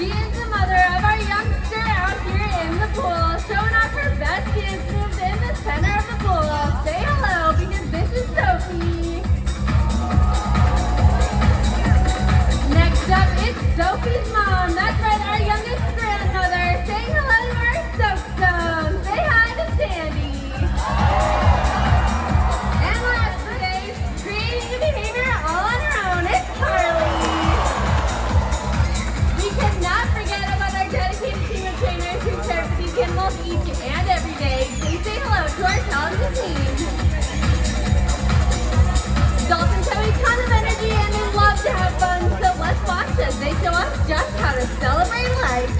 She is the mother of our youngster out here in the pool, showing off her best dance moves in the center of the pool. Say hello because this is Sophie. Next up, it's Sophie's mom. That's right, our youngest grandmother. Saying hello to our Soap Zone. Say hi to Sandy. And last today, creating a behavior all on her own, it's Carly. We cannot forget about our dedicated team of trainers who care for these animals each and every day. Please say hello to our talented team. Dolphins have a ton of energy and they love to have fun, so let's watch as they show us just how to celebrate life.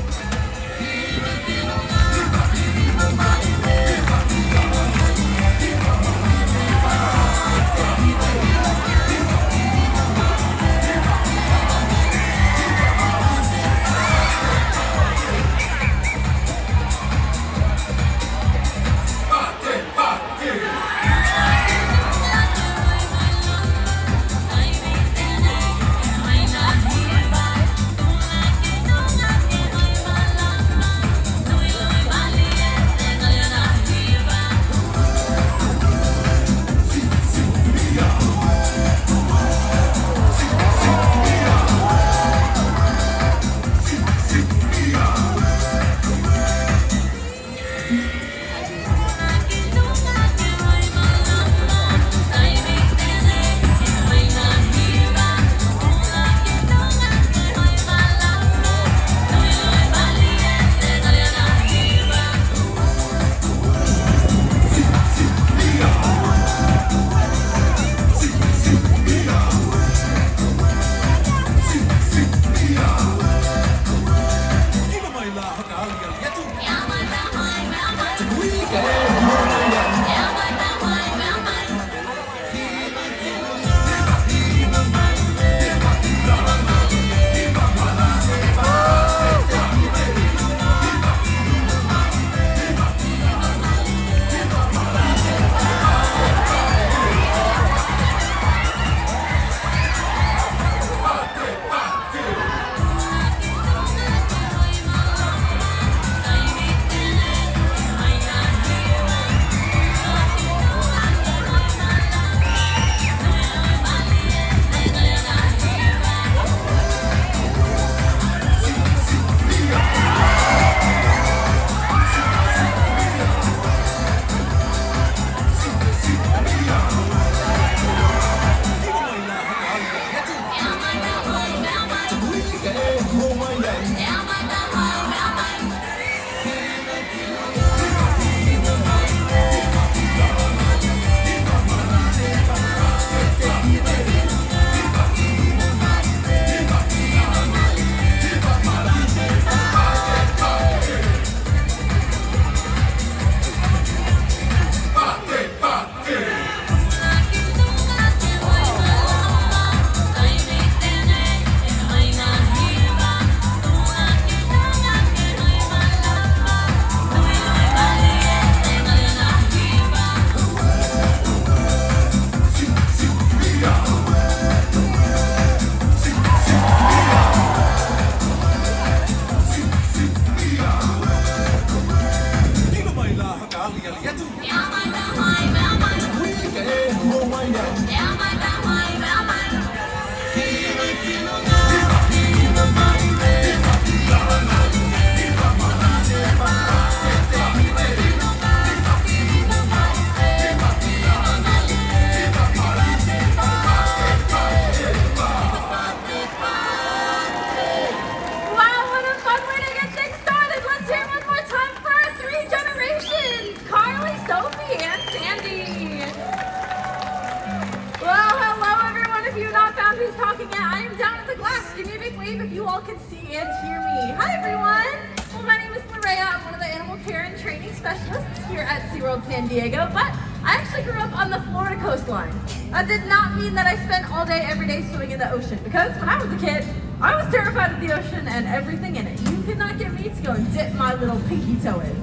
Here at Seaworld San Diego, but I actually grew up on the Florida coastline. That did not mean that I spent all day, every day swimming in the ocean, because when I was a kid, I was terrified of the ocean and everything in it. You could not get me to go and dip my little pinky toe in.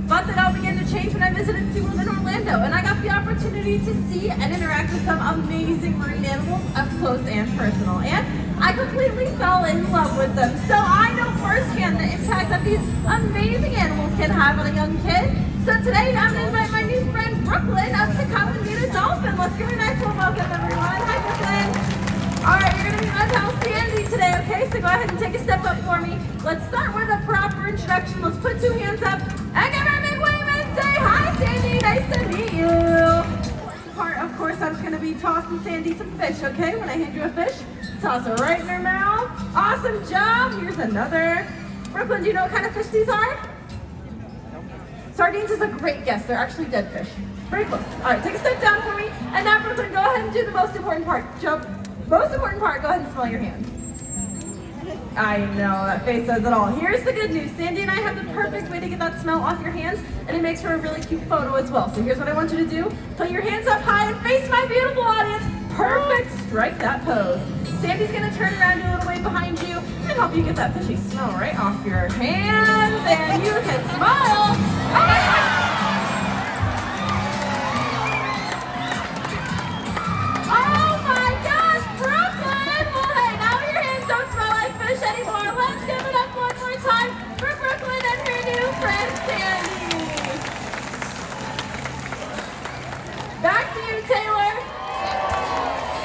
But that all began to change when I visited SeaWorld in Orlando, and I got the opportunity to see and interact with some amazing marine animals up close and personal. And I completely fell in love with them. So I know firsthand have on a young kid. So today I'm going to invite my new friend Brooklyn up to come and meet a dolphin. Let's give her a nice little welcome, everyone. Hi, Brooklyn. All right, you're going to meet my pal Sandy today, okay? So go ahead and take a step up for me. Let's start with a proper introduction. Let's put 2 hands up and give her a big wave and say, hi, Sandy. Nice to meet you. Part, of course, I'm just going to be tossing Sandy some fish, okay? When I hand you a fish, toss it right in her mouth. Awesome job. Here's another. Brooklyn, do you know what kind of fish these are? Sardines is a great guess. They're actually dead fish. Very close. All right, take a step down for me. And now, Brooklyn, go ahead and do the most important part. Jump. Most important part, go ahead and smell your hands. I know, that face says it all. Here's the good news. Sandy and I have the perfect way to get that smell off your hands, and it makes for a really cute photo as well. So here's what I want you to do. Put your hands up high and face my beautiful audience. Perfect. Strike that pose. Sandy's going to turn around, do a little wave behind you, and help you get that fishy smell right off your hands. And you can smile. Oh my gosh, Brooklyn! Well, hey, now your hands don't smell like fish anymore. Let's give it up one more time for Brooklyn and her new friend, Sandy. Back to you, Taylor.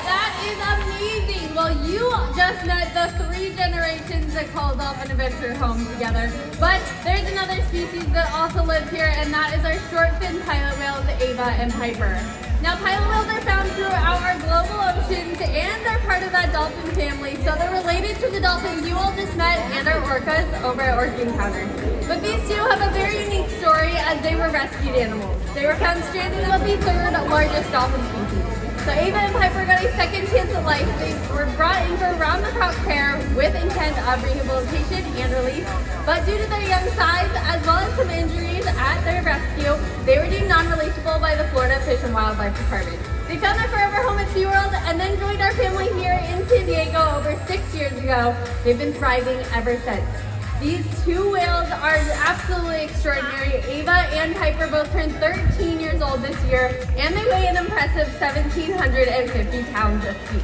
That is amazing. Well, you just met the 3 generations that call Dolphin Adventure home together. But there's another species that also lives here, and that is our short-fin pilot whales, Ava and Piper. Now, pilot whales are found throughout our global oceans, and they're part of that dolphin family, so they're related to the dolphins you all just met and our orcas over at Orca Encounter. But these two have a very unique story as they were rescued animals. They were found stranded on the 3rd largest dolphin species. So Ava and Piper got a second chance at life. They were brought in for round-the-clock care with intent of rehabilitation and release. But due to their young size, as well as some injuries at their rescue, they were deemed non-releasable by the Florida Fish and Wildlife Department. They found their forever home at Seaworld and then joined our family here in San Diego over 6 years ago. They've been thriving ever since. These 2 whales are absolutely extraordinary. Ava and Piper both turned 13 years old this year, and they weigh an impressive 1,750 pounds apiece.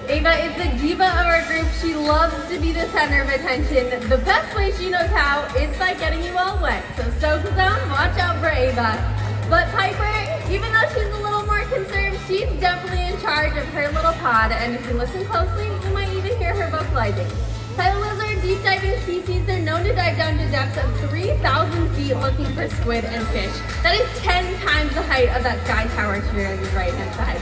Ava is the diva of our group. She loves to be the center of attention. The best way she knows how is by getting you all wet. So soak zone, watch out for Ava. But Piper, even though she's a little more conserved, she's definitely in charge of her little pod, and if you listen closely, you might even hear her vocalizing. Pilot whales are a deep diving species. They're known to dive down to depths of 3,000 feet looking for squid and fish. That is 10 times the height of that sky tower to your right next to height.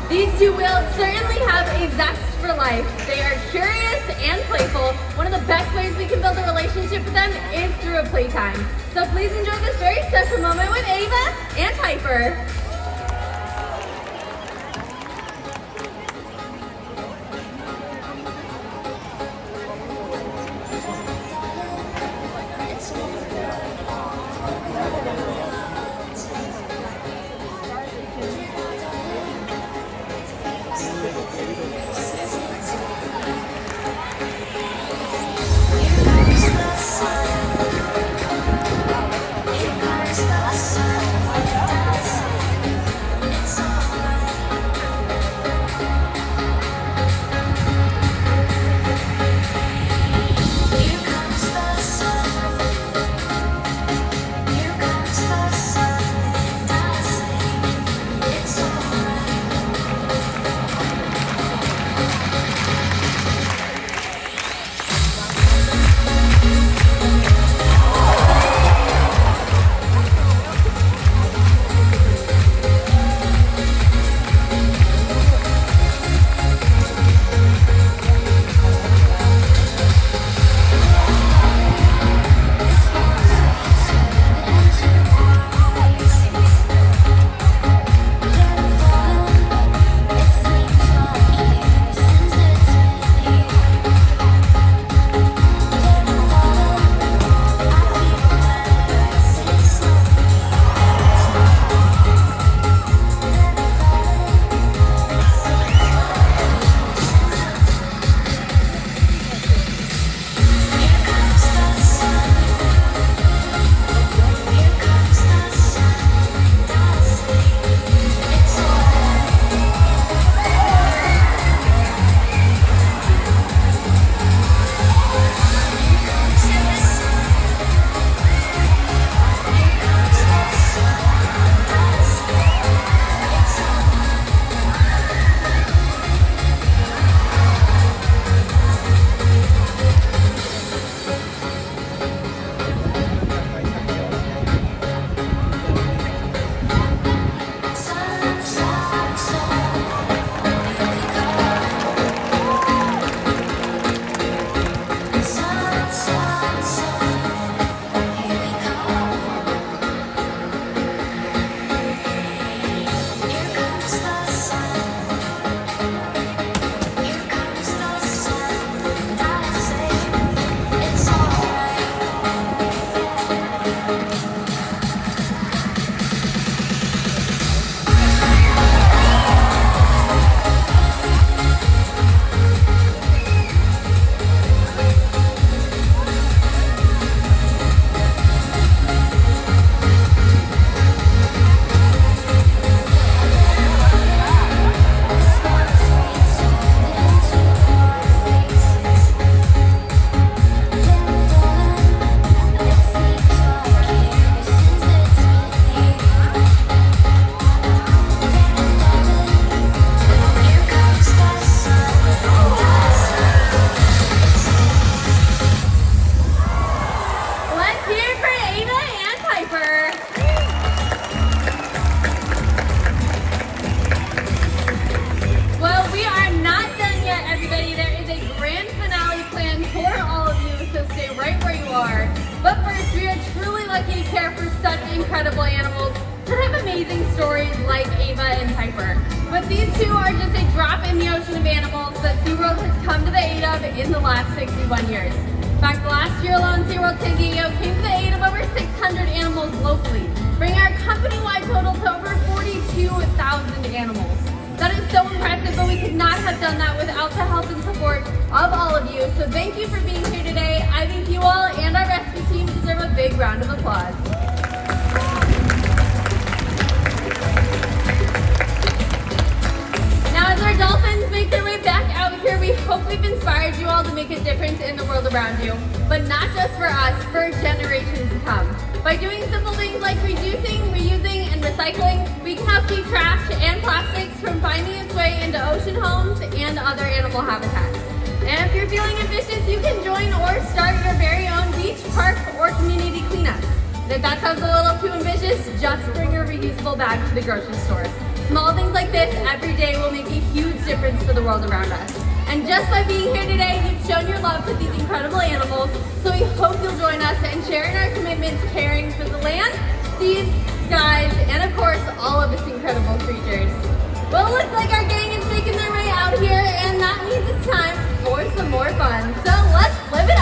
These 2 whales certainly have a zest for life. They are curious and playful. One of the best ways we can build a relationship with them is through a playtime. So please enjoy this very special moment with Ava and Piper. lucky to care for such incredible animals that have amazing stories like Ava and Piper. But these two are just a drop in the ocean of animals that SeaWorld has come to the aid of in the last 61 years. In fact, last year alone, SeaWorld San Diego came to the aid of over 600 animals locally, bringing our company-wide total to over 42,000 animals. That is so impressive, but we could not have done that without the help and support of all of you. So thank you for being here today. I think you all and our rescue team deserve a big round of applause. Now, as our dolphins make their way back out here, we hope we've inspired you all to make a difference in the world around you, but not just for us, for generations to come. By doing simple things like reducing, reusing, and recycling, we can help keep trash and plastics from finding its way into ocean homes and other animal habitats. And if you're feeling ambitious, you can join or start your very own beach, park, or community cleanups. And if that sounds a little too ambitious, just bring your reusable bag to the grocery store. Small things like this every day will make a huge difference for the world around us. And just by being here today, you've shown your love for these incredible animals, so we hope you'll join us in sharing our commitment to caring for the land, seas, skies, and of course, all of its incredible creatures. Well, it looks like our gang is making their way out here, and that means it's time for some more fun. So let's live it